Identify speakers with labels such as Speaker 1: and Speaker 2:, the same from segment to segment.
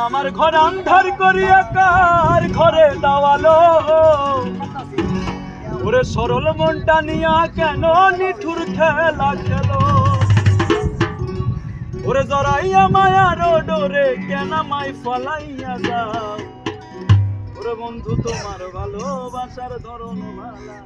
Speaker 1: আমার ঘর আন্ধার করিয়া কার ঘরে দাওয়ালো ওরে সরল মনটা নিয়া কেন নিঠুর খেলা খেলো ওরে জড়াইয়া মায়ার ডোরে কেন মাই ফলাইয়া যাও ওরে বন্ধু তোমার ভালোবাসার ধরন ভালা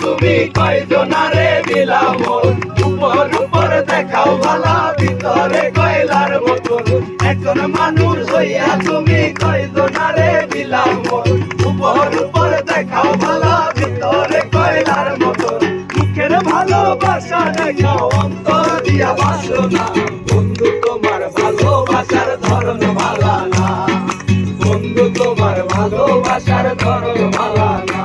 Speaker 2: তুমি কয়জনারে দিলাম উপর উপর দেখাও ভালা ভিতরে কয়লার মতন একজন মানুষ হইয়া তুমি কয়জনারে দিলাম উপর উপর দেখাও ভালা ভিতরে কয়লার মতন মুখের ভালোবাসা দেখাও অন্তর দিয়া বাসনা বন্ধু তোমার ভালোবাসার ধরন ভালা না বন্ধু তোমার ভালোবাসার ধরন ভালা না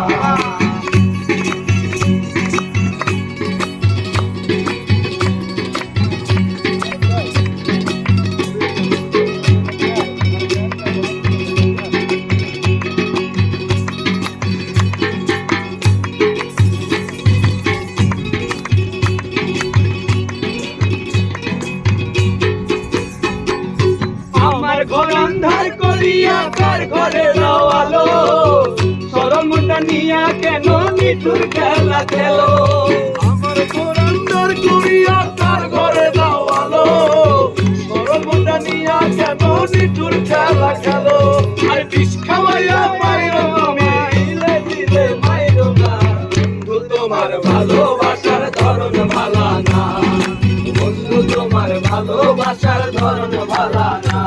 Speaker 2: ঘর আন্ধার করিয়া কার ঘরে দাওয়ালো সরল মনটা নিয়া কেন নিঠুর খেলা খেলো আমার ঘর আন্ধার করিয়া কার ঘরে দাওয়ালো সরল মনটা নিয়া কেন নিঠুর খেলা খেলো আর বিষ খাওয়াইয়া মাইরো তুমি দিলে দিলে মাইরো না বন্ধু তোমার ভালোবাসার ধরন ভালা না বন্ধু তোমার ভালোবাসার ধরন ভালা না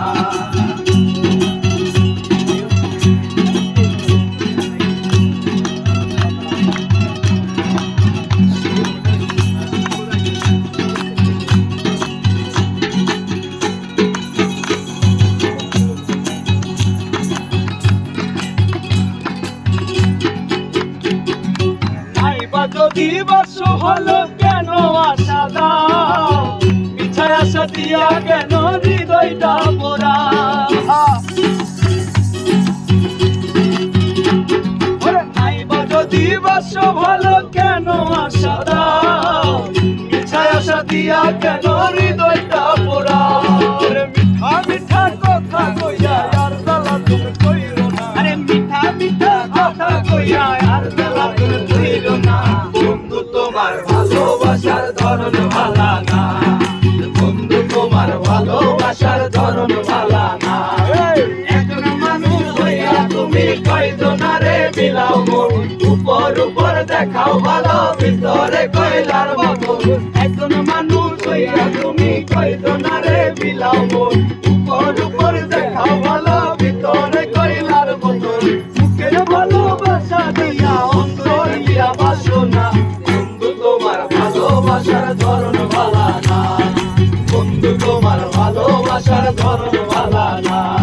Speaker 2: যদি বর্ষ হলো কেন আশা দাও পিছায় আশা দিয়া কেন হৃদয়টা পোড়া যদি বর্ষ হলো কেন আশা দাও পিছায় আশা দিয়া কেন হৃদয়টা পোড়া মিঠা মিঠা কথা কইয়া আর জ্বালা তুমি কইরো না আরে মিঠা মিঠা কথা কইয়া আর জ্বালা তুমি কইরো না বন্ধু তোমার ভালোবাসার ধরন ভালা না বন্ধু তোমার ভালোবাসার ধরন ভালা না একজন মানুষ হইয়া তুমি কয়জনারে বিলাও মন উপর উপর দেখাও ভালো ভিতরে কয়লার মতন একজন মানুষ হইয়া তুমি কয়জনারে বিলাও মন উপর উপর দেখাও ভালো ভিতরে কয়লার মতন মুখের ভালোবাসা দিয়া অন্তর দিয়া বাসনা বন্ধু তোমার ভালোবাসার ধরন ভালা না বন্ধু তোমার ভালোবাসার ধরন ভালা না।